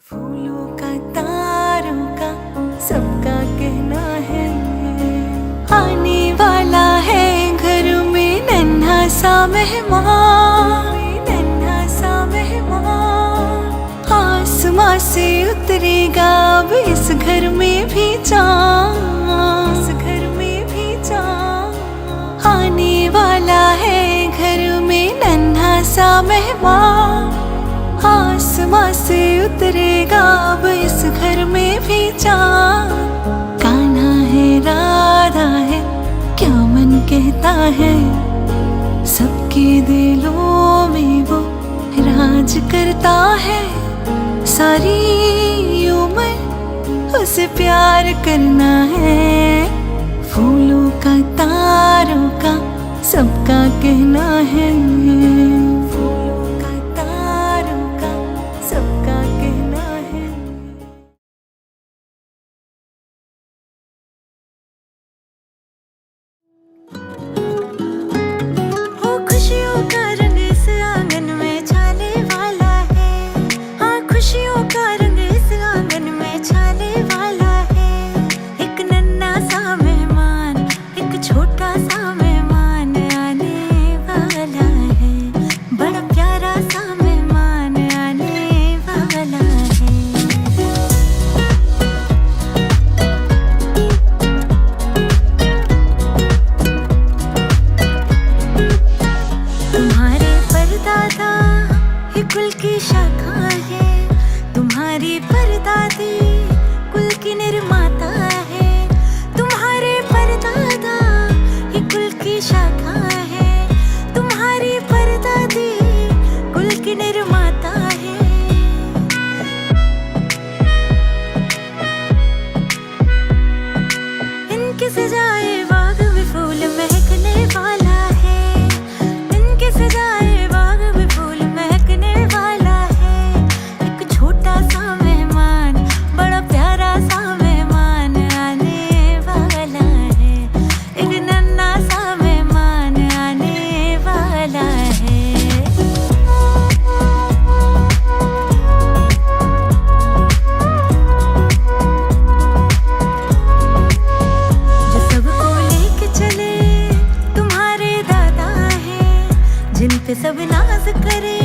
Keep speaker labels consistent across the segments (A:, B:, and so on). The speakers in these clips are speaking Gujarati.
A: फूलों का तारों का सबका कहना है, आने वाला है घर में नन्हा सा मेहमान, नन्हा सा मेहमान। आसमां से उतरेगा अब इस घर में भी चाँद, इस घर में भी चाँद। आने वाला है घर में नन्हा सा मेहमान, आसमां से उतरेगा अब इस घर में भी चाँद। कान्हा है राधा है क्या मन कहता है, सबके दिलों में वो राज करता है। सारी उम्र उसे प्यार करना है, फूलों का तारों का सबका कहना है। फूलों का तारों का सबका कहना है। हो खुशियों का रंग इस आंगन में छाने वाला है, हाँ खुशियों का रंग इस आंगन में छाने वाला है। एक नन्हा सा मेहमान, एक छोटा सा मेहमान आने वाला है, बड़ा प्यारा सा मेहमान आने वाला है। तुम्हारे परदादा ये कुल की शाखा है, तुम्हारी परदादी कुल की निर्माता है। तुम्हारे परदादा ये कुल की शाखा है, तुम्हारी परदादी कुल की निर्माता है। इनके सजाए बाग में फूल महकने वाला है, इनके सजाए बाग में फूल महकने वाला है। एक छोटा सा मेहमान, बड़ा प्यारा सा मेहमान आने वाला है, एक नन्हा सा मेहमान आने वाला है। जो सबको लेके चले तुम्हारे दादा है, जिन पे सब नाज करे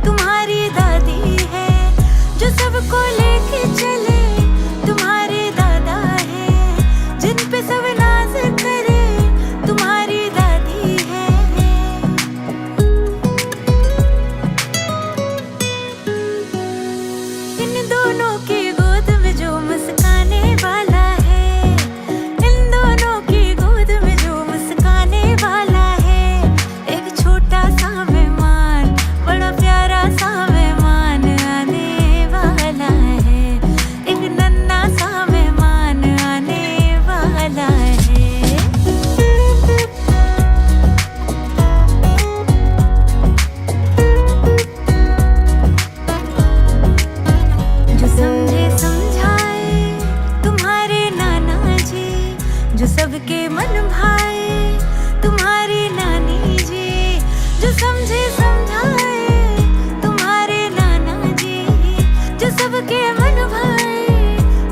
A: तुम्हारी दादी है। जो सबको लेके चले तुम्हारे दादा है, जिन पे सब नाज करे तुम्हारी दादी है। इन दोनों की गोद में जो मुस्काने वाला है, इन दोनों की गोद में जो मुस्काने वाला है। एक छोटा सा मेहमान, बड़ा प्यारा सा मेहमान आने वाला है, एक नन्हा सा मेहमान आने वाला है। जो समझे समझाए तुम्हारे नाना जी, जो सबके मन भाए तुम्हारी नानी जी। जो समझे समझाए तुम्हारे नाना जी, जो सबके मन भाए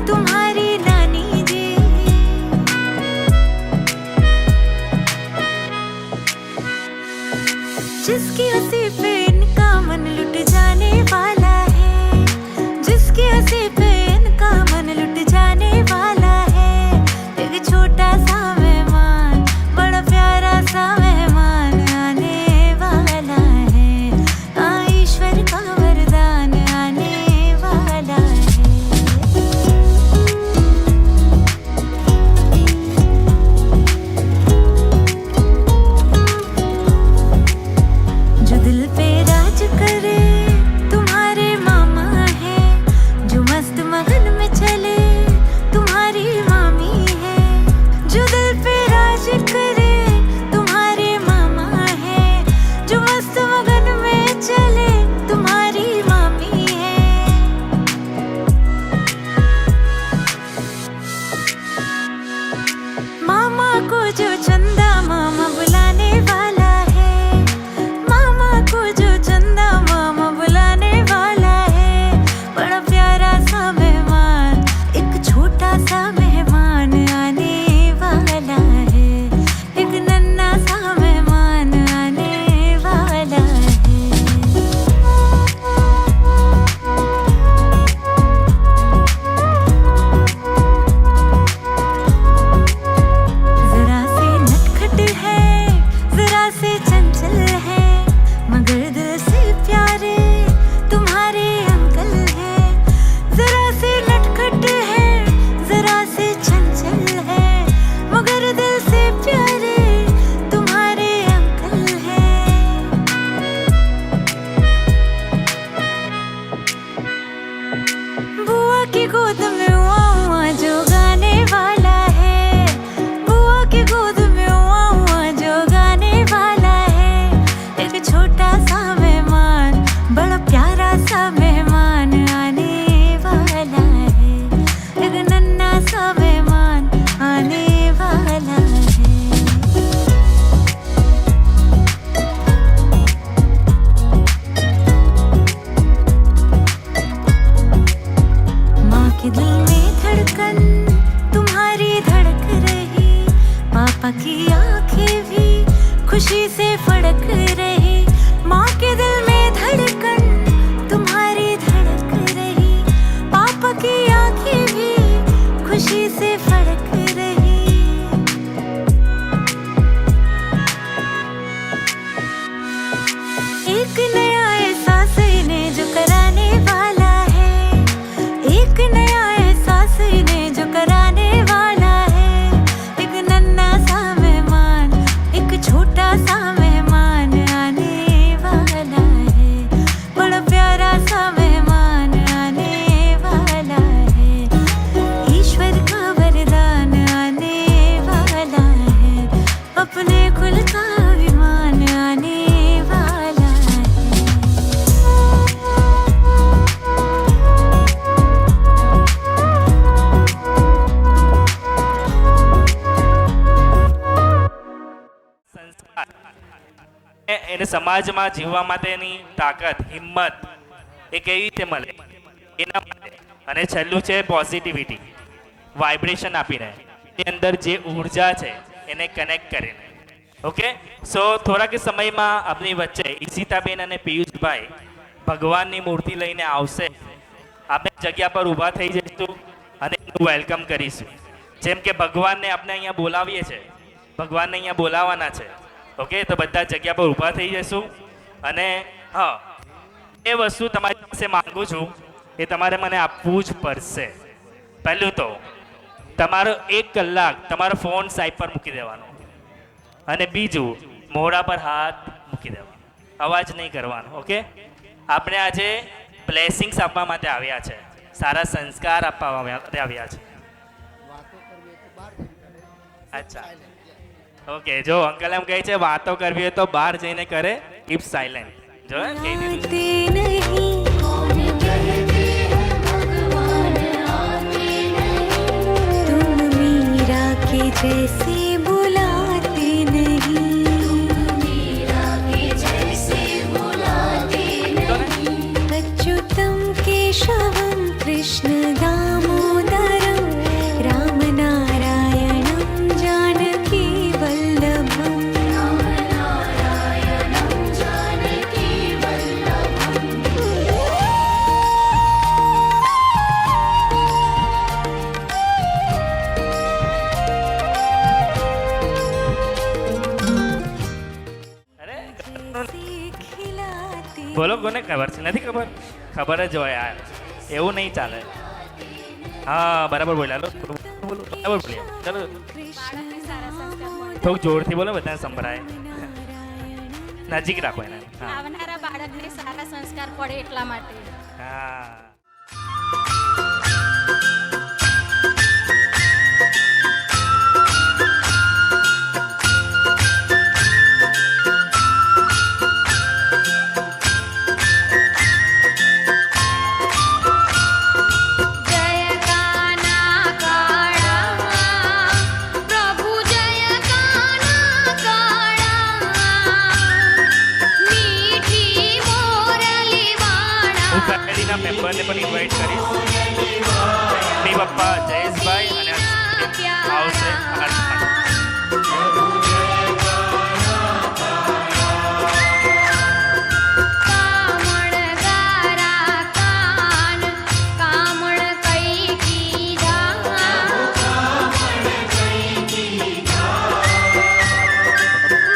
A: तुम्हारी नानी जी। जिसकी हंसी पे इनका मन लुट जाने वाला है, जिसकी हंसी पे इनका मन लुट जाने वाला है। एक छोटा सा मेहमान, बड़ा प्यारा सा मेहमान आने वाला है, हाँ ईश्वर का वरदान आने वाला है। जो दिल पे से खुलता विमान आने वाला
B: સંસ્કાર એને સમાજમાં જીવવા માટેની તાકાત હિંમત એ કેવી રીતે મળે એના માટે અને છેલ્લું છે પોઝિટિવિટી વાઇબ્રેશન આપીને એની અંદર જે ઉર્જા છે એને કનેક્ટ કરીને ઓકે સો થોડાક સમયમાં આપણી વચ્ચે ઈશિતાબેન અને પિયુષભાઈ ભગવાનની મૂર્તિ લઈને આવશે આપણે જગ્યા પર ઊભા થઈ જઈશું અને એનું વેલકમ કરીશું જેમ કે ભગવાનને આપણે અહીંયા બોલાવીએ છીએ ભગવાનને અહીંયા બોલાવવાના છે ઓકે તો બધા જગ્યા પર ઊભા થઈ જઈશું અને હા એ વસ્તુ તમારી પાસે માંગુ છું એ તમારે મને આપવું જ પડશે પહેલું તો તમારો 1 કલાક તમારો ફોન સાઈડ પર મૂકી દેવાનો અને બીજું મોઢા પર હાથ મૂકી દેવાનો અવાજ નહીં કરવાનો ઓકે આપણે આજે બ્લેસિંગ્સ આપવા માટે આવ્યા છે સારા સંસ્કાર આપવા માટે આવ્યા છે અચ્છા ઓકે જો અંકલ એમ કહે છે વાતો કરવી હોય તો બહાર જઈને કરે કીપ સાયલેન્ટ જો કહી દીધું
A: नहीं तुम मीरा के जैसे बुलाते नहीं अच्युतम केशवम कृष्ण दामोदरम राम नारायणम जानकी वल्लभम
B: અરે
A: खिलाते
B: બોલો કોને ખબર છે નથી ખબર ખબર જ હોય યાર એવું નહીં ચાલે હા બરાબર બોલ્યા લો બોલો બરાબર બોલ્યા ચાલો થોડુંક જોરથી બોલો બધાને સંભળાય નજીક રાખો એને હા
C: આવનારા બાળકને સારા સંસ્કાર પડે એટલા માટે
B: હા
C: જય કાના કાળા પ્રભુ જય કાના કાળા મીઠી મોરલી
B: હું
C: વાળા
B: ફેમિલીના મેમ્બરને પણ ઇન્વાઇટ કરીશ મમ્મી પપ્પા જયેશભાઈ અને આવશે આરતીમાં.
C: કામણ ગારા કાન કામણ કઈ કીધા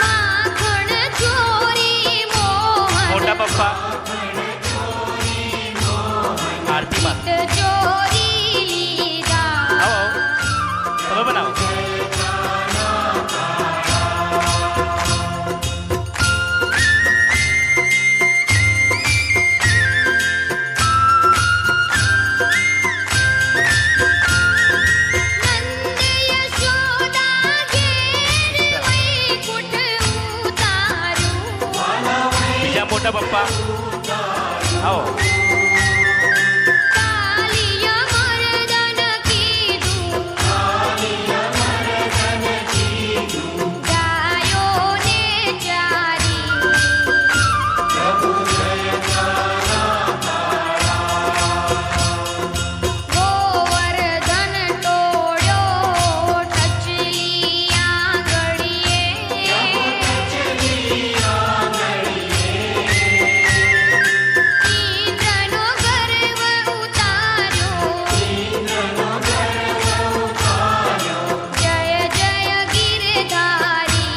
C: માખણ ચોરી મોહન
B: મોટા પપ્પા આરતીમાં
C: ચોરી લીધા
B: આવો તમે બનાવો
C: નંદ યશોદા ઘેર વૈકુંઠ ઉતાર્યું
B: બીજા મોટા પપ્પા આવો
C: કાલિય મર્દન કીધું ગાયોને ચારી ગોવર્ધન તોડ્યો ટચલી આંગળીએ ઇન્દ્રનો ગર્વ ઉતાર્યો જય જય ગિરધારી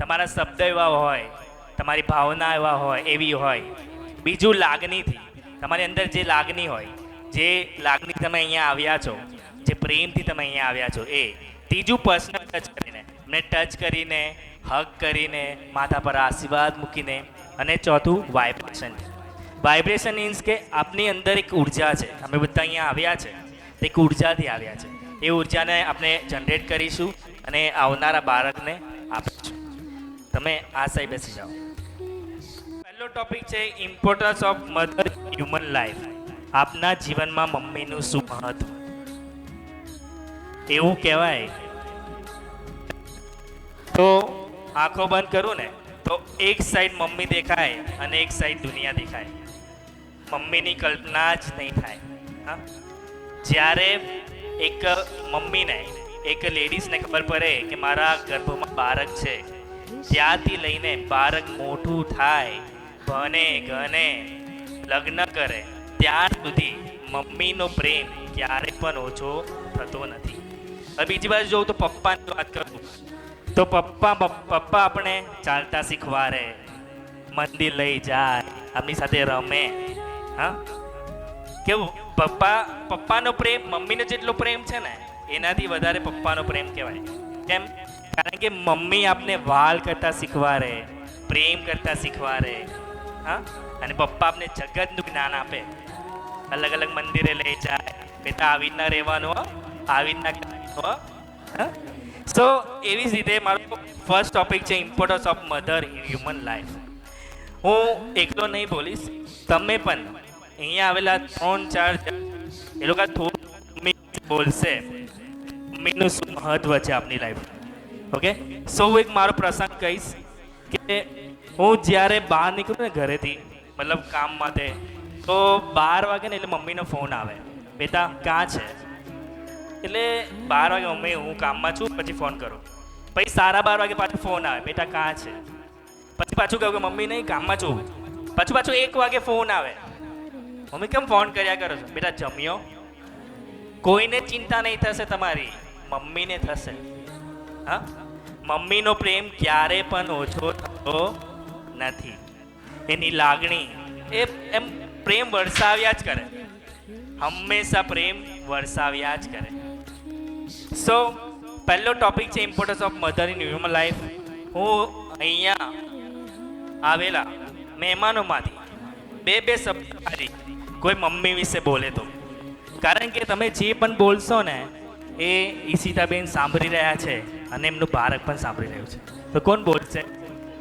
B: તમારા શબ્દ એવા હોય તમારી ભાવના એવા હોય એવી હોય બીજું લાગણીથી તમારી અંદર જે લાગણી હોય જે લાગણી તમે અહીંયા આવ્યા છો જે પ્રેમથી તમે અહીંયા આવ્યા છો એ ત્રીજું પર્સનલ ટચ કરીને એમને ટચ કરીને, હગ કરીને, માથા પર આશીર્વાદ મૂકીને. અને ચોથું વાઇબ્રેશન. વાઇબ્રેશન મીન્સ કે આપની અંદર એક ઉર્જા છે. અમે બધા અહીંયા આવ્યા છે તે એક ઉર્જાથી આવ્યા છે. એ ઉર્જાને આપણે જનરેટ કરીશું અને આવનારા બાળકને આપીશું. તમે આ સાઈડ બેસી જાઓ. પહેલો ટોપિક છે importance of mother human life. આપના જીવનમાં મમ્મીનું શું મહત્વ? એવું કહેવાય તો આંખો બંધ કરું ને તો એક સાઈડ મમ્મી દેખાય અને એક સાઈડ દુનિયા દેખાય. મમ્મીની કલ્પના જ નહીં થાય. હા, જ્યારે એક મમ્મીને, એક લેડીઝને ખબર પડે કે મારા ગર્ભમાં બાળક છે, ત્યાંથી લઈને બાળક મોટું થાય, ભણે ગણે, લગ્ન કરે, ત્યાર સુધી મમ્મીનો પ્રેમ ક્યારે પણ ઓછો થતો નથી. હવે બીજી બાજુ જોઉં તો પપ્પાની વાત કરું તો પપ્પા આપણે ચાલતા શીખવાડે, મંદિર લઈ જાય, આપણી સાથે રમે. હા, કેવું પપ્પાનો પ્રેમ મમ્મીનો જેટલો પ્રેમ છે ને એનાથી વધારે પપ્પાનો પ્રેમ કહેવાય. કેમ? કારણ કે મમ્મી આપને વાલ કરતા શીખવાડે, પ્રેમ કરતા શીખવાડે. હા, અને પપ્પા આપને જગતનું જ્ઞાન આપે, અલગ અલગ મંદિરે લઈ જાય, બેટા આવી રીતના રહેવાનું, આવી રીતના કરવાનું. હા, સો એવી જ રીતે મારો ફર્સ્ટ ટોપિક છે importance of mother in human life. હું એકલો નહીં બોલીશ, તમે પણ અહીંયા આવેલા 3-4 એ લોકો થોડું બોલશે મમ્મીનું શું મહત્વ છે આપની લાઈફ. ઓકે, સો હું એક મારો પ્રસંગ કહીશ કે હું જ્યારે બહાર નીકળું ને ઘરેથી, મતલબ કામ માટે, તો 12 વાગે ને એટલે મમ્મીનો ફોન આવે, બેટા ક્યાં છે? એટલે 12 વાગે મમ્મી હું કામમાં છું, પછી ફોન કરું. પછી 12:30 વાગે પાછો ફોન આવે, બેટા ક્યાં છે? પછી પાછું કહું કે મમ્મી નહીં કામમાં છું. પાછું 1 વાગે ફોન આવે, મમ્મી કેમ ફોન કર્યા કરો છો? બેટા જમ્યો? કોઈને ચિંતા નહીં થશે તમારી, મમ્મીને થશે. હા, મમ્મીનો પ્રેમ ક્યારે પણ ઓછો થતો નથી. એની લાગણી એ એમ પ્રેમ વરસાવ્યા જ કરે, હંમેશા પ્રેમ વરસાવ્યા જ કરે. સો પહેલો ટોપિક છે importance of mother in human life. હું અહીંયા આવેલા મહેમાનોમાંથી બે શબ્દ ખાલી કોઈ મમ્મી વિશે બોલે તો, કારણ કે તમે જે પણ બોલશો ને એ ઈશિતાબેન સાંભળી રહ્યા છે અને એમનું બાળક પણ સાંભળી રહ્યું છે. તો કોણ બોલશે?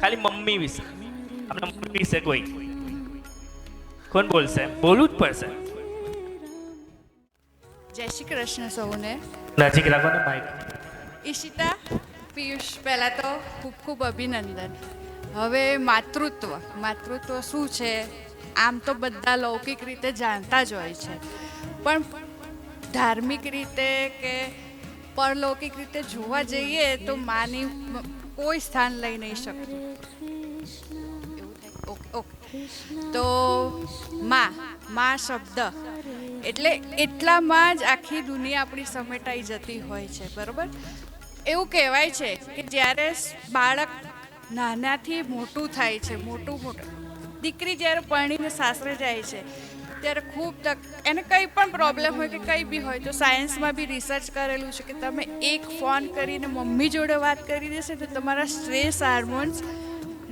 B: ખાલી મમ્મી વિશે, આપણા મમ્મી વિશે કોઈ કોણ બોલશે? બોલવું જ પડશે.
D: જય શ્રી કૃષ્ણ સૌને.
B: નજીક રાખો ને માઈક.
D: ઈશિતા, પિયુષ, પહેલાં તો ખૂબ ખૂબ અભિનંદન. હવે માતૃત્વ શું છે આમ તો બધા લૌકિક રીતે જાણતા જ હોય છે, પણ ધાર્મિક રીતે કે પરલૌકિક રીતે જોવા જઈએ તો માની કોઈ સ્થાન લઈ નહીં શકતું. ઓકે, તો મા શબ્દ એટલે એટલામાં જ આખી દુનિયા આપણી સમેટાઈ જતી હોય છે, બરાબર? એવું કહેવાય છે કે જ્યારે બાળક નાનાથી મોટું થાય છે, મોટું દીકરી જ્યારે પરણીને સાસરે જાય છે ત્યારે ખૂબ એને કંઈ પણ પ્રોબ્લેમ હોય કે કંઈ બી હોય તો સાયન્સમાં બી રિસર્ચ કરેલું છે કે તમે એક ફોન કરીને મમ્મી જોડે વાત કરી દેશે તો તમારા સ્ટ્રેસ હાર્મોન્સ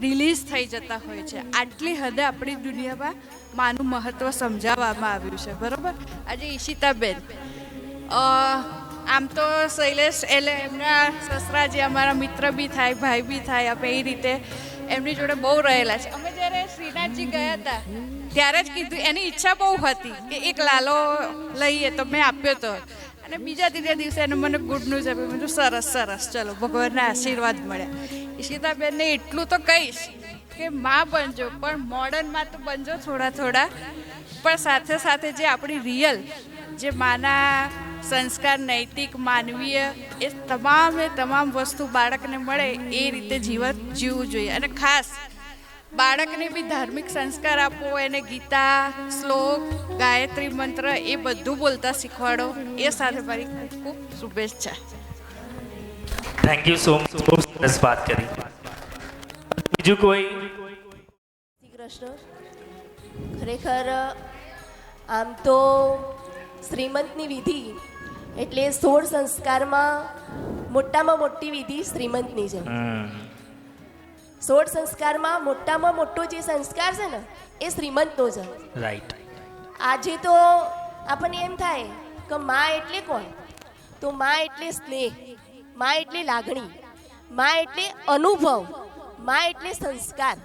D: રિલીઝ થઈ જતા હોય છે. આટલી હદે આપણી દુનિયામાં માનું મહત્ત્વ સમજાવવામાં આવ્યું છે, બરાબર? આજે ઈશિતાબેન આમ તો શૈલેષ એટલે એમના સસરા જે અમારા મિત્ર બી થાય, ભાઈ બી થાય, આપણે એ રીતે એમની જોડે બહુ રહેલા છે. અમે જ્યારે શ્રીનાથજી ગયા હતા ત્યારે જ કીધું, એની ઈચ્છા બહુ હતી કે એક લાલો લઈએ, તો મેં આપ્યો હતો. અને બીજા ત્રીજા દિવસે એને મને ગુડ ન્યૂઝ આપ્યું. મેં સરસ ચલો ભગવાનના આશીર્વાદ મળ્યા. ઈશિતાબેનને એટલું તો કહીશ કે માં બનજો, પણ મોડર્નમાં તો બનજો થોડા, પણ સાથે સાથે જે આપણી રિયલ જે માના સંસ્કાર, નૈતિક, માનવીય એ તમામ વસ્તુ બાળકને મળે એ રીતે જીવન જીવવું જોઈએ. અને ખાસ બાળકને બી ધાર્મિક સંસ્કાર આપવો, એને ગીતા, શ્લોક, ગાયત્રી મંત્ર એ બધું બોલતા શીખવાડો. એ સાથે મારી ખૂબ ખૂબ શુભેચ્છા.
B: થેન્ક યુ સો મચ, બહુ સરસ વાત કરી. બીજું કોઈ?
E: શ્રી કૃષ્ણ. ખરેખર આમ તો શ્રીમંતની વિધિ એટલે 16 સંસ્કારમાં મોટામાં મોટી વિધિ શ્રીમંતની છે. 16 સંસ્કારમાં મોટામાં મોટો જે સંસ્કાર છે ને એ શ્રીમંતનો છે.
B: રાઈટ.
E: આજે તો આપણને એમ થાય કે માં એટલે કોણ? તો માં એટલે સ્નેહ, માં એટલે લાગણી, માં એટલે અનુભવ, માં એટલે સંસ્કાર.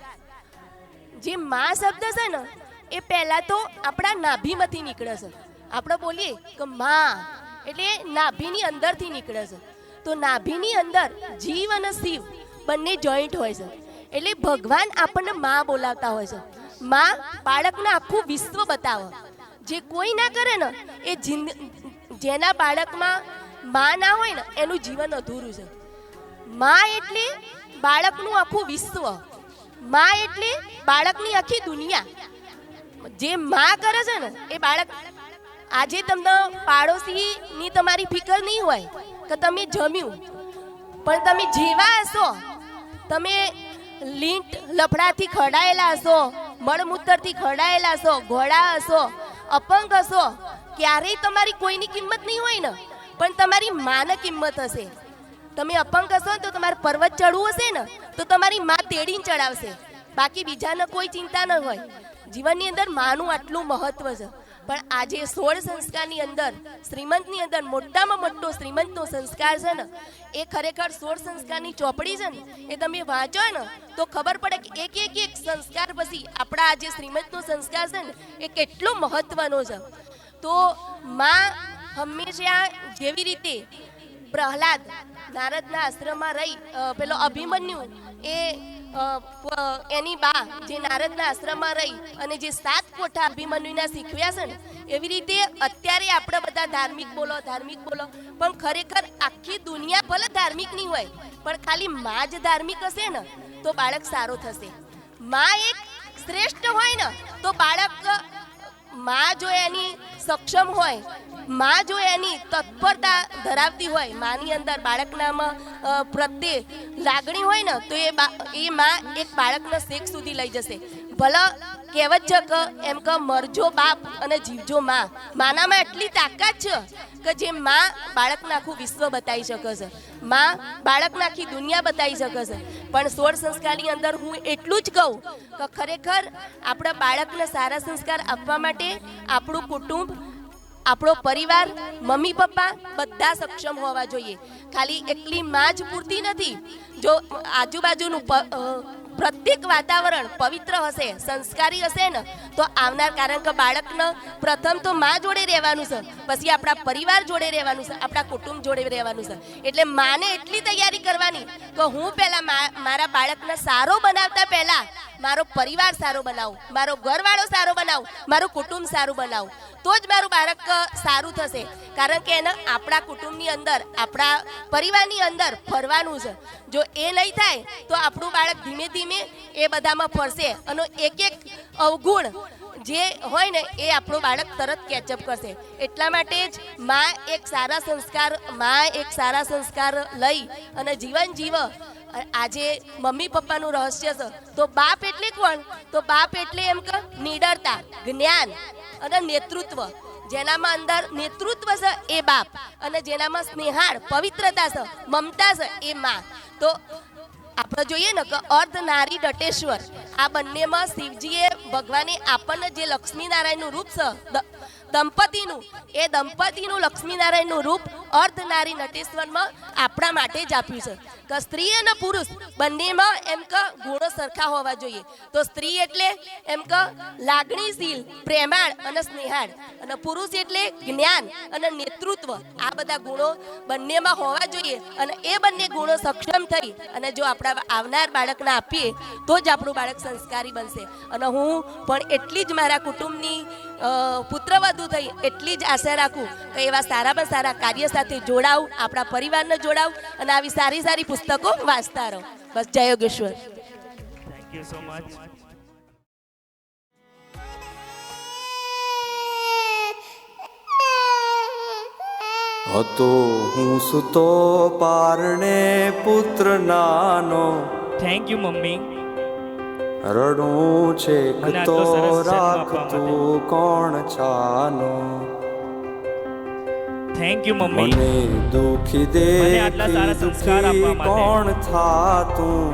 E: જે માં શબ્દ છે ને એ પહેલાં તો આપણા નાભીમાંથી નીકળે છે. આપણે બોલીએ કે માં એટલે નાભીની અંદરથી નીકળે છે. તો નાભીની અંદર જીવ અને શિવ બંને જોઈન્ટ હોય છે. એટલે ભગવાન આપણને માં બોલાવતા હોય છે. માં બાળકને આખું વિશ્વ બતાવે. જે કોઈ ના કરે ને એ જેના બાળકમાં માં ના હોય ને એનું જીવન અધૂરું છે. માં એટલે બાળકનું આખું વિશ્વ, માં એટલે બાળકની આખી દુનિયા. જે માં કરે છે ને એ બાળક. આજે તમને પાડોશીની તમારી ફિકર નહીં હોય કે તમે જમ્યું, પણ તમે જેવા હશો, તમે લીંટ લફડાથી ખડાયેલા હશો, મળમૂત્રથી ખડાયેલા હશો, ઘોડા હશો, અપંગ હશો, ક્યારેય તમારી કોઈની કિંમત નહીં હોય ને, પણ તમારી માને કિંમત હશે. તમે અપંગ હશો તો તમારે પર્વત ચડવું હશે ને તો તમારી માં તેડીને ચડાવશે. બાકી બીજાને કોઈ ચિંતા ન હોય. જીવનની અંદર માનું આટલું મહત્વ છે. પણ આજે 16 સંસ્કારની અંદર શ્રીમંતની અંદર મોટામાં મોટો શ્રીમંતનો સંસ્કાર છે ને એ ખરેખર 16 સંસ્કારની ચોપડી છે ને એ તમે વાંચો ને તો ખબર પડે કે એક સંસ્કાર પછી આપણા આ જે શ્રીમંતનો સંસ્કાર છે ને એ કેટલો મહત્વનો છે. તો માં હંમેશા જેવી રીતે પ્રહલાદ નારદના આશ્રમમાં રહી પેલો અભિમન્યુ એ એની બા જે નારદના આશ્રમમાં રહી અને જે 7 કોઠા અભિમન્યુના શીખવ્યા છે ને એવી રીતે અત્યારે આપણે બધા ધાર્મિક બોલો પણ ખરેખર આખી દુનિયા ભલે ધાર્મિક નહીં હોય પણ ખાલી માં જ ધાર્મિક હશે ને તો બાળક સારો થશે. માં એક શ્રેષ્ઠ હોય ને તો બાળક, માં જો એની સક્ષમ હોય, માં જો એની તત્પરતા ધરાવતી હોય, માની અંદર બાળકનામાં પ્રત્યે લાગણી હોય ને તો એ માં એક બાળકને શેખ સુધી લઈ જશે. ભલે કહેવત છે કે એમ કે મરજો બાપ અને જીવજો માં. માનામાં એટલી તાકાત છે કે જે માં બાળકને આખું વિશ્વ બતાવી શકે છે, માં બાળકને આખી દુનિયા બતાવી શકે છે. પણ 16 સંસ્કારની અંદર હું એટલું જ કહું કે ખરેખર આપણા બાળકને સારા સંસ્કાર આપવા માટે આપણું કુટુંબ, આપણો પરિવાર, મમ્મી પપ્પા બધા સક્ષમ હોવા જોઈએ. ખાલી એકલી માં જ પૂરતી નથી. જો આજુબાજુનું પ્રત્યેક વાતાવરણ પવિત્ર હશે, સંસ્કારી હશે ને તો આવનાર, કારણ કે બાળકને પ્રથમ તો માં જોડે રહેવાનું છે, પછી આપણા પરિવાર જોડે રહેવાનું છે, આપણા કુટુંબ જોડે રહેવાનું છે. એટલે માને એટલી તૈયારી કરવાની કે હું પહેલાં મારા બાળકને સારો બનાવતા પહેલાં મારો પરિવાર સારો બનાવું, મારો ઘરવાળો સારો બનાવું, મારું કુટુંબ સારું બનાવું, તો જ મારું બાળક સારું થશે. કારણ કે એને આપણા કુટુંબની અંદર, આપણા પરિવારની અંદર ફરવાનું છે. જો એ નહીં થાય તો આપણું બાળક ધીમે ધીમે એ બધામાં ફરશે અને એક અવગુણ જે હોય ને એ આપણું બાળક તરત કેચઅપ કરશે. એટલા માટે જ માં એક સારા સંસ્કાર લઈ અને જીવન જીવે. આજે મમ્મી પપ્પાનું રહસ્ય છે. તો બાપ એટલે કોણ? તો બાપ એટલે એમ કે નિડરતા, જ્ઞાન અને નેતૃત્વ. જેનામાં અંદર નેતૃત્વ છે એ બાપ, અને જેનામાં સ્નેહાળ પવિત્રતા છે, મમતા છે એ માં. તો આપણે જોઈએ ને કે અર્ધ નારી નટેશ્વર, આ બંનેમાં શિવજીએ ભગવાને આપણને જે લક્ષ્મીનારાયણનું રૂપ છે એ દંપતીનું લક્ષ્મીનારાયણનું રૂપ અર્ધ નારી નટેશ્વરમાં આપણા માટે જ આપ્યું છે કે સ્ત્રી અને પુરુષ બંનેમાં એમ કે ગુણો સરખા હોવા જોઈએ. તો સ્ત્રી એટલે એમ કે લાગણીશીલ, પ્રેમાળ અને સ્નેહાળ, અને પુરુષ એટલે જ્ઞાન અને નેતૃત્વ. આ બધા ગુણો બંનેમાં હોવા જોઈએ. અને એ બંને ગુણો સક્ષમ થઈ અને જો આપણા આવનાર બાળકને આપીએ તો જ આપણું બાળક સંસ્કારી બનશે. અને હું પણ એટલી જ મારા કુટુંબની પુત્રવધુ થઈ એટલી જ આશા રાખું કે એવા સારામાં સારા કાર્ય સાથે જોડાવું, આપણા પરિવારને જોડાવું અને આવી સારી સારી પુસ્તકો વાંચતા રહો. બસ, જય Yogeshwar.
B: Thank you so much.
F: હતો હું સુતો પારણે પુત્ર નાનો,
B: થેન્ક યુ મમ્મી.
F: રડું છે
B: મને
F: તો
B: આટલો સરસ જન્મ આપવા
F: રાખતું કોણ છાનો,
B: થેન્ક યુ મમ્મી.
F: મને દુખી
B: મને આટલા સારા
F: દેખી
B: સંસ્કાર આપવા
F: દુખી
B: માટે.
F: કોણ થાતું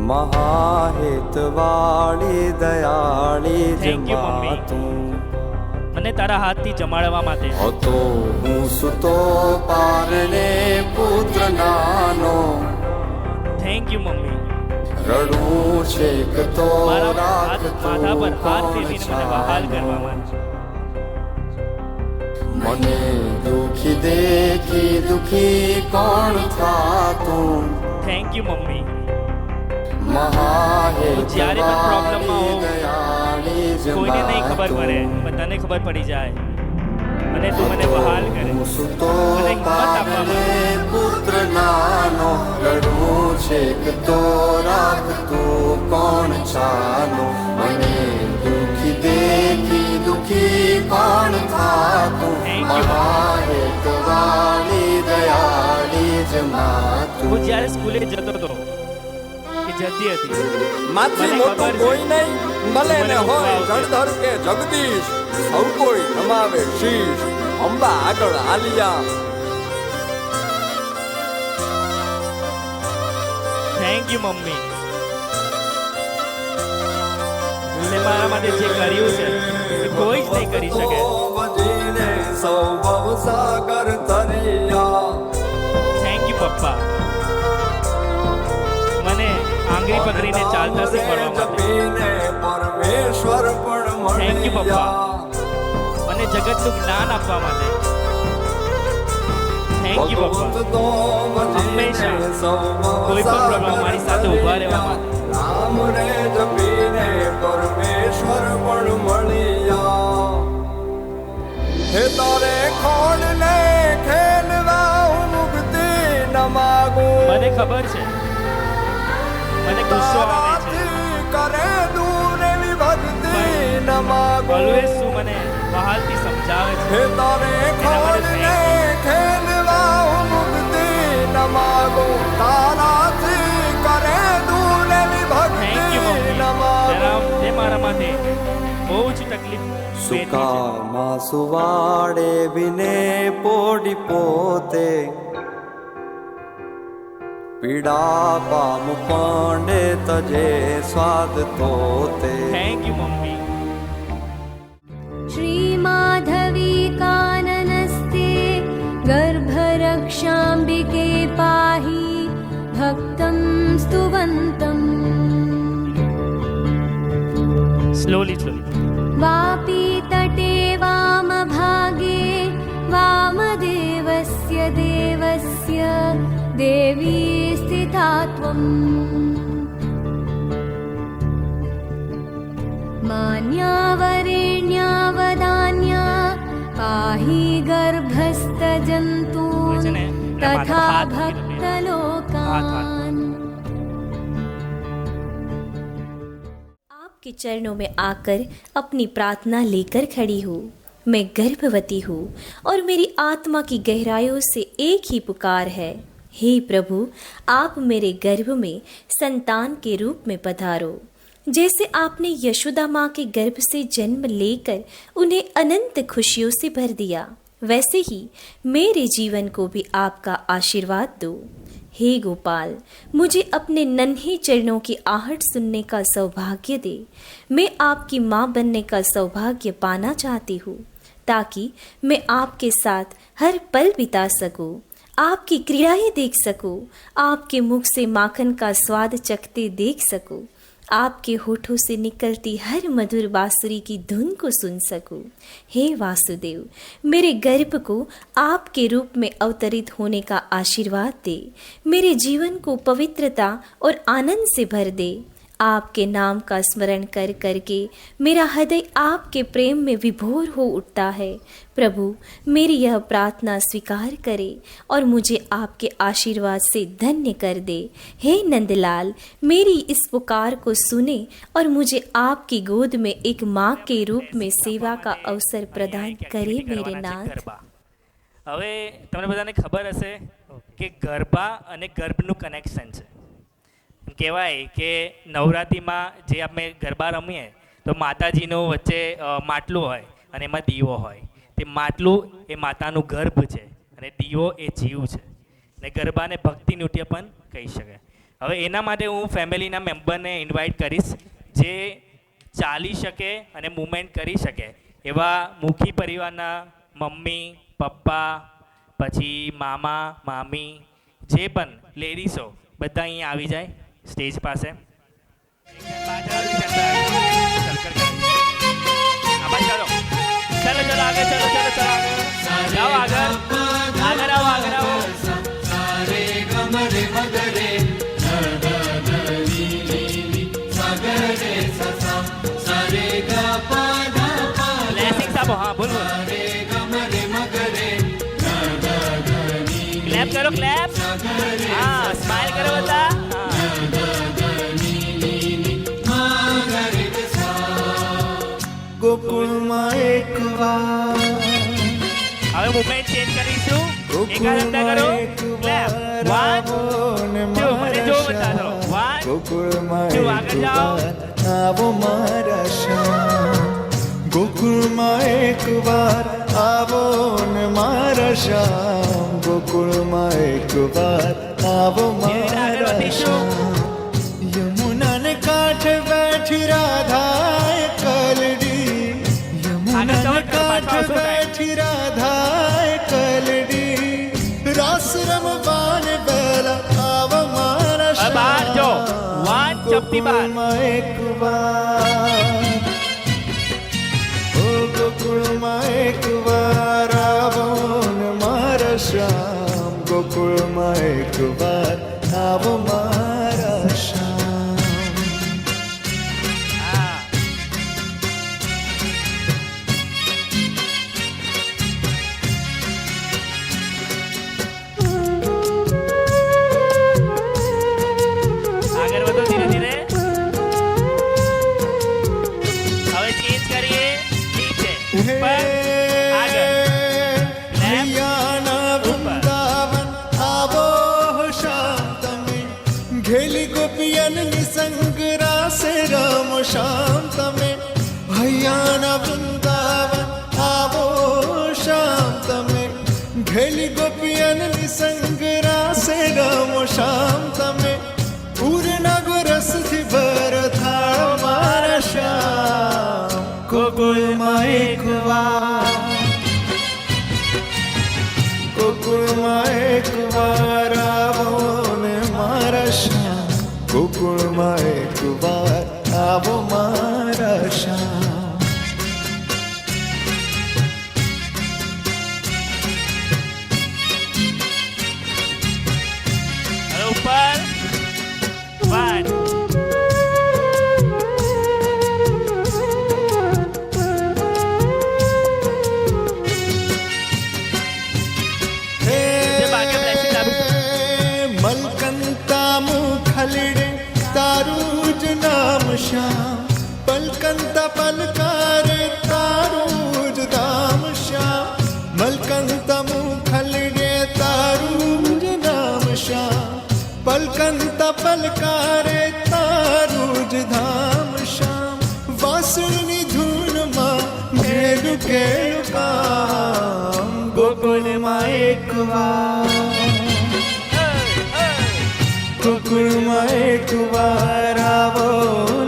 F: મહાહેતવાળી દયાળી જ
B: Thank you, મમ્મી.
F: માતું
B: મને તારા હાથથી જમાડવા માટે.
F: હતો હું સુતો પારણે પુત્ર નાનો
B: થેન્ક યુ મમ્મી.
F: રડું છેક તો
B: મારા હાથ માથા પર હાથ
F: રાખતું
B: ફેરવીને મને બહાલ કરવા માટે.
F: મને દુખી દેખી દુખી કોણ થાતું
B: થેન્ક યુ મમ્મી.
F: મહાહેતવાળી
B: જ્યારે પણ પ્રોબ્લેમમાં હોઉં,
F: દયાળી જ
B: કોઈને નહીં ખબર પડે
F: માતું.
B: પણ તને ખબર પડી જાય અને તું મને બહાલ કરે.
F: હું સુતો
B: મને હિંમત આપવા
F: પારણે
B: માટે.
F: પુત્ર નાનો રડું છેક તો રાખતું કોણ છાનો મને દુખી દેખી દુખી કોણ થાતું
B: Thank you.
F: મહાહેતવાળી દયાળી જ માતું
B: હું જ્યારે સ્કૂલે જતો હતો કે જતી હતી,
G: માથી
B: મને
G: મોટું
B: ખબર છે.
G: કોઈ નહીં ભલે
B: મને
G: ને હોય
B: ઊંઘ આવશે.
G: જળધર કે જગદીશ સૌ કોઈ નમાવે શીશ અંબા આગળ આલિયા
B: થેન્ક યુ મમ્મી. તે મારા માટે જે કર્યું છે એ કોઈ જ નહીં કરી શકે.
F: વજીને સૌ ભવસાગર તરિયા
B: થેન્ક યુ પપ્પા. મને આંગળી પકડીને ચાલતા શીખવાડવા માટે.
F: જપીને પરમેશ્વર પણ
B: Thank you, પપ્પા.
F: મળ્યા
B: મને જગતનું જ્ઞાન આપવા માટે. થેન્ક યુ પપ્પા. હંમેશા કોઈ પણ પ્રોબ્લેમ મારી સાથે ઊભા રહેવા માટે.
F: રામ રે જપીને પરમેશ્વર પણ મળ્યા
G: હે તારે ખોડ ને ખેલવા હું મુક્તિ ન માગું
B: મને ખબર છે મને ગુસ્સો આવે છે.
G: તારાથી કરે દૂર એવી ભક્તિ ન માગું
B: ઓલવેઝ તું મને બહારથી સમજાવે છે.
G: હે તારે ખોડ ને ખેલવા હું મુક્તિ ન માગું તારાથી કરે દૂર એવી ભક્તિ
B: થેન્ક યુ મમ્મી.
G: ન માગું
B: તે મારા માટે બહુ જ તકલીફ વેઠી છે.
F: સુકામાં સુવાડે બિને પોડી પોતે પીડા પામ પાંડે તજે સ્વાદ તોતે
B: થેન્ક યુ મમ્મી.
C: श्रीमाधवी काननस्ते गर्भरक्षाम्बिके पाहि भक्तं स्तुवन्तम्
B: સ્લોલી
C: वापी तटे वामभागे वामदेवस्य देवस्य देवी स्थिता त्वम् मान्यावरेण्यावदान्या पाहि गर्भस्थजन्तु
B: છે ને, એના માથે
C: तथा
B: હાથ મૂકી દો.
C: भक्तलोकान्
H: आपके चरणों में आकर अपनी प्रार्थना लेकर खड़ी हूँ। मैं गर्भवती हूँ और मेरी आत्मा की गहराइयों से एक ही पुकार है, हे प्रभु आप मेरे गर्भ में संतान के रूप में पधारो। जैसे आपने यशोदा माँ के गर्भ से जन्म लेकर उन्हें अनंत खुशियों से भर दिया, वैसे ही मेरे जीवन को भी आपका आशीर्वाद दो। हे गोपाल, मुझे अपने नन्हे चरणों की आहट सुनने का सौभाग्य दे। मैं आपकी माँ बनने का सौभाग्य पाना चाहती हूँ, ताकि मैं आपके साथ हर पल बिता सकूँ, आपकी क्रियाएं देख सकूँ, आपके मुख से माखन का स्वाद चखते देख सकूँ, आपके होठों से निकलती हर मधुर बांसुरी की धुन को सुन सकूं। हे वासुदेव, मेरे गर्भ को आपके रूप में अवतरित होने का आशीर्वाद दे। मेरे जीवन को पवित्रता और आनंद से भर दे। आपके नाम का स्मरण कर करके मेरा हृदय आपके प्रेम में विभोर हो उठता है। प्रभु, मेरी यह प्रार्थना स्वीकार करे और मुझे आपके आशीर्वाद से धन्य कर दे। हे नंदलाल, मेरी इस पुकार को सुने और मुझे आपकी गोद में एक माँ के रूप में सेवा का अवसर प्रदान करे मेरे नाथ।
B: ગરબા. હવે તમને બધાને ખબર હશે કે ગરબા અને ગર્ભનું કનેક્શન છે. કહેવાય કે નવરાત્રિમાં જે આપણે ગરબા રમીએ તો માતાજીનું વચ્ચે માટલું હોય અને એમાં દીવો હોય. તે માટલું એ માતાનું ગર્ભ છે અને દીવો એ જીવ છે ને ગરબાને ભક્તિ નૃત્ય પણ કહી શકાય. હવે એના માટે હું ફેમિલીના મેમ્બરને ઇન્વાઇટ કરીશ જે ચાલી શકે અને મૂવમેન્ટ કરી શકે એવા મુખી પરિવારના મમ્મી પપ્પા પછી મામા મામી જે પણ લેડીઝો બધા અહીંયા આવી જાય સ્ટેજ પાસે. ચલો ચલો ચલો આગળ ચલો ચલો ચલો આગળ જાઓ આગળ આગળ આવો આગળ આવો. બ્લેસિંગ્સ આપો. હા બોલો ક્લેપ કરો ક્લેપ. હા સ્માઈલ કરો બધા.
G: ગોકુળમાં એક વાર
B: હવે મુવમેન્ટ ચેન્જ કરીશું. એકા ધંધા કરો ક્લેપ. 1 2 મને જો બતાવો. 1 2 આગળ જાઓ.
G: આવો મારા શ્યામ ગોકુળમાં એક વાર આવો ને મારા શ્યામ ગોકુળમાં એક વાર આવો મારા શ્યામ યમુનાને કાંઠે બેઠી રાધાએ કલડી યમુનાને કાંઠે બેઠી રાધાએ કલડી રસ રમવાને બેલા આવો મારા
B: બહાર જો 1 ચપટી બહાર.
G: એક વાર ગોકુળમાં એક વાર આવો ને મારા શ્યામ ગોકુળમાં એક વાર આવો મારા શ્યામ.
B: હા આગળ વધો ધીરે ધીરે. હવે ચેન્જ કરીએ.
G: વૃંદાવન આવો શ્યામ તમે ઘેલી ગોપિયન નિસંગ રાસે રમો શ્યામ તમે હૈયાના વૃંદાવન આવો શ્યામ તમે ઘેલી ગોપિયન નિસંગ રાસે રમો શ્યામ તમે પૂર્ણ ગોરસથી ભર થાળ મારા શ્યામ ગોકુળમાં એક વાર ગોકુળમાં એક વાર આવો ને મારા શ્યામ ગોકુળમાં એક વાર આવો મારા શ્યામ.
B: હવે ઉપર 1
G: મલકંતા મુખલડે તારું જ નામ શ્યામ પલકંતા પલકારે તારું જ ધામ શ્યામ મલકંતા મુખલડે તારું જ નામ શ્યામ પલકંતા પલકારે તારું જ ધામ શ્યામ વાસણની ધૂનમાં મેલું કેલું કામ ગોકુળમાં એક વાર ગોકુળમાં એક વાર આવો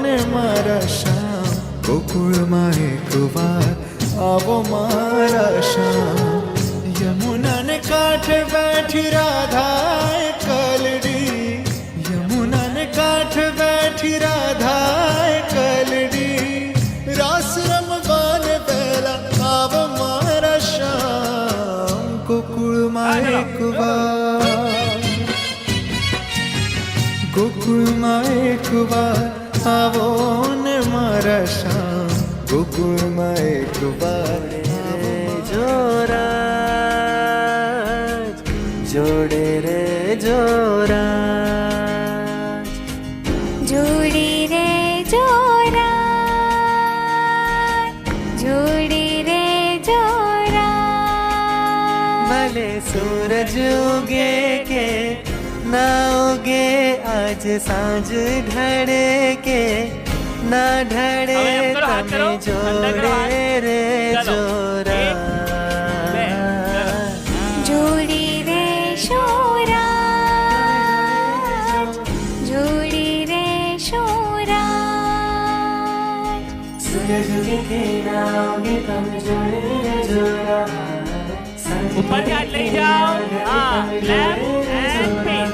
G: ને મારા શ્યામ ગોકુળમાં એક વાર આવો મારા શ્યામ યમુનાને કાંઠે બેઠી રાધાએ કલડી યમુનાને કાંઠે બેઠી રાધાએ કલડી રાસ રમવાને પહેલા આવો મારા શ્યામ ગોકુળમાં એક વાર ગોકુળમાં એક વાર આવો ને મારા શ્યામ ગોકુળમાં એક વાર જોરાજ જોડે રે જોરાજ
C: જોડી રે જોરા જોડી રે જોરા
G: ભલે સૂરજ ઉગે કે ના ઉગે આજ સાંજ ઢળે કે ના ઢળે
B: હવે એમ કરો, હાથ કરો,
G: તમે
B: અંદર કરો હાથ.
G: જોડે રે
B: ચાલો.
G: જોરા
B: ઉપરથી હાથ લઈ જાઓ. હા, લેફ્ટ એન્ડ પીચ.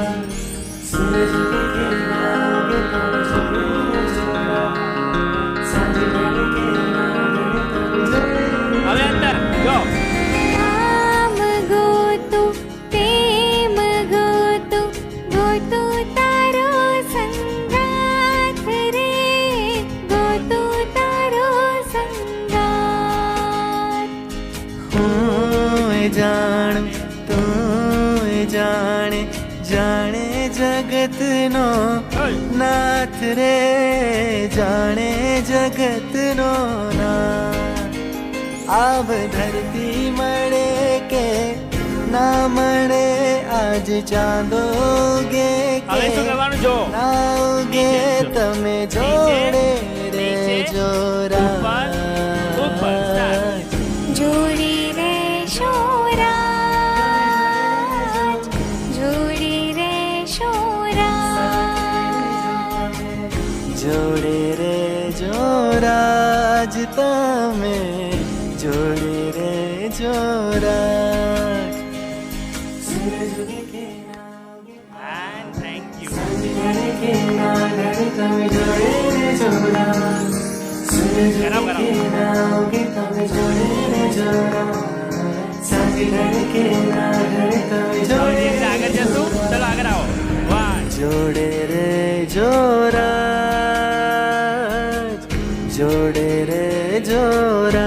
B: હવે અંદર જો.
C: આમ ગોતું પ્રેમ ગોતું ગોતું તારો સંગાથ રે ગોતું તારો સંગાથ
I: હું જાણ તું જાણે જાણે જગતનો નાથ રે જાણે જગતનો નાથ આબ ધરતી મળે કે ના મળે આજ ચાંદો ગે
B: હવે શું કરવાનું જો.
I: ના ઉગે તમે જોડે રે જોરા
B: ઉપર start.
C: જોડી રે શોરાજ જોડી રે શોરાજ
I: જોડે રે જોરાજ તમે જોડે રે જોરાજ
B: And thank you. કરાવ, કરાવ. હવે આગળ જશું. ચલો આગળ આવો. One.
I: જોડે રે જોરાજ જોડે રે જોરાજ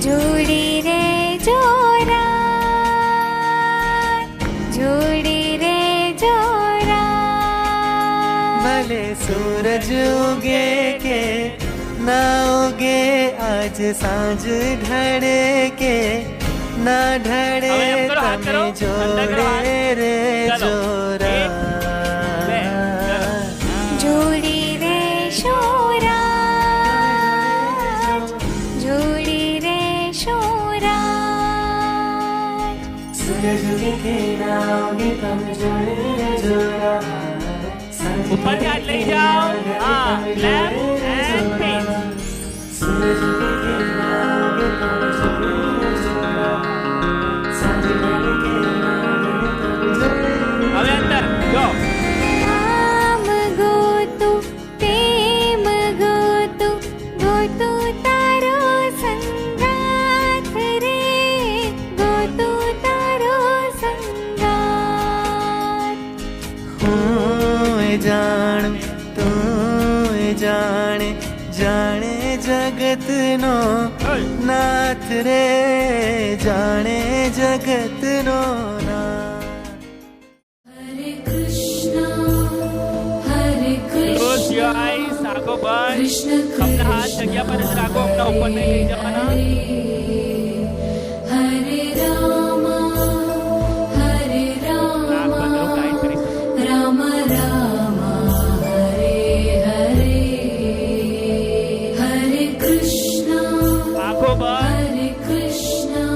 C: જોડી રે જોરાજ જોડી રે જોરાજ
I: ભલે સૂરજ ઉગે કે ના ઉગે આજ સાંજ ઢળે કે ના ઢળે
B: હવે એમ કરો, હાથ કરો.
I: તમે
B: ઠંડા કરો હાથ.
I: જોડે રે
B: ચાલો. એક, બે,
I: જોરાજ
C: જોડી રે શોરાજ જોડી રે શોરાજ
B: ઉપરથી હાથ લઈ જાઓ. હા, લેફ્ટ એન્ડ પીચ. હવે અંદર જો.
C: આમ ગોતું પ્રેમ ગોતું ગોતું તારો સંગાથ રે ગોતું તારો સંગાથ
I: હું જાણ તું જાણે જાણે જગતનો નાથ રે જાણે જગતનો નાથ
C: હરે કૃષ્ણ
B: Close your eyes. આંખો બંધ. अपना हाथ जगह पर જ રાખો. अपना ઉપર નહીં લઈ જવાના.
C: હરે રામ હરે
B: આંખ બંધ રહો. કાંઈ કરી શકો.
C: રામ રામ હરે હરે હરે કૃષ્ણ
B: આંખો બંધ.
C: હરે Krishna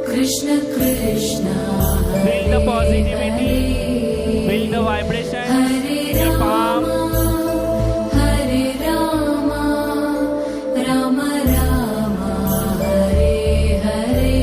C: Krishna Krishna
B: Feel the positivity. Feel the vibration.
C: Hare
B: Your palm.
C: Hare Ram Ram Ram Hare Hare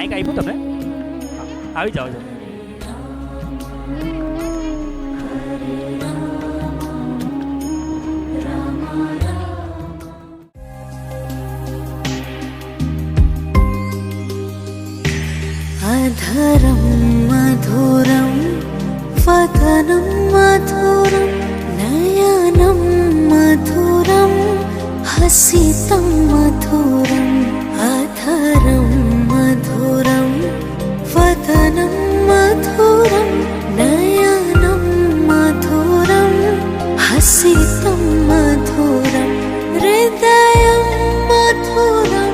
B: Mike આપ્યું તમને? આવી જાઓ છો.
A: अधरं मधुरं वदनं मधुरं नयनं मधुरं हसितं मधुरम् अधरं मधुरं वदनं मधुरं नयनं मधुरं हसितं मधुरं हृदयं मधुरं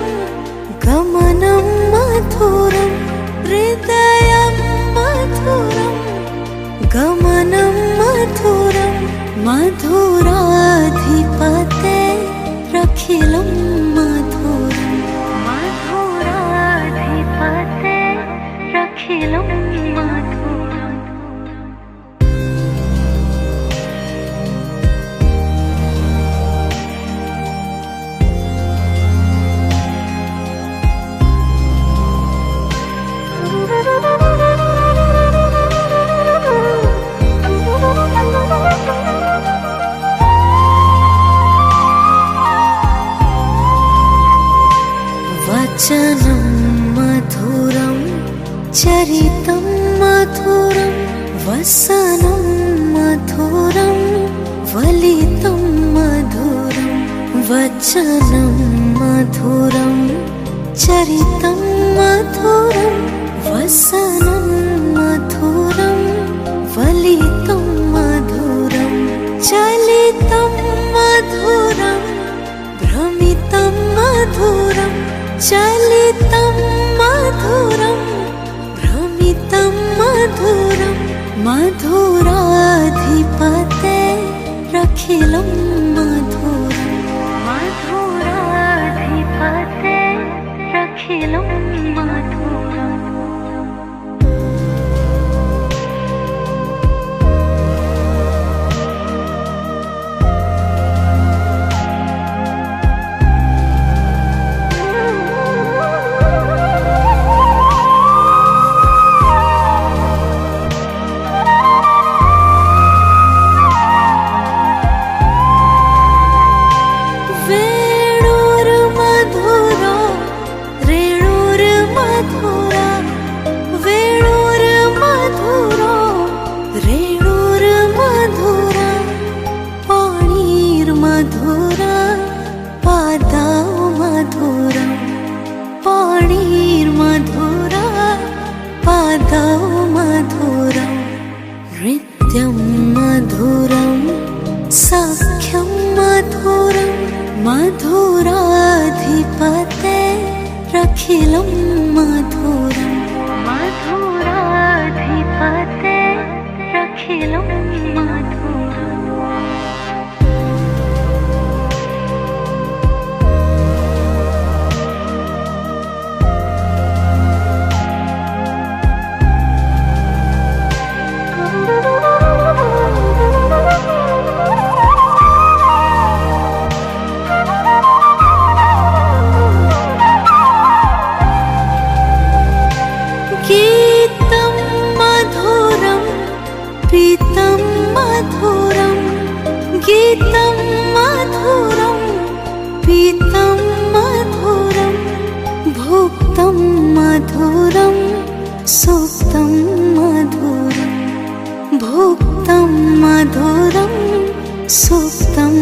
A: गमनं मधुरं हृदयं मधुरं गमनं मधुरं मधुराधिपते रखिलं मधुरं मधुराधिपते रखिलं मधुरम् वचनं मधुरं चरितं मधुरं वसनं मधुरं वलितं मधुरं वचनं मधुरं चरितं मधुरं वसनं मधुरं वलितं मधुरं चलितं मधुरं भ्रमितं मधुरं चलितं मधुरं भ्रमितं मधुरं मधुराधिपते रखिलं मधुरं मधुराधिपते रखिलं मधुरम् नृत्यं मधुरं सख्यं मधुरं मधुराधिपते रखिलं मधुरं मधुराधिपते रखिलं मधुरम् गीतं मधुरं पीतं मधुरं गीतं मधुरं पीतं मधुरं भुक्तं मधुरं सुप्तं मधुरं भुक्तं मधुरं सुप्तं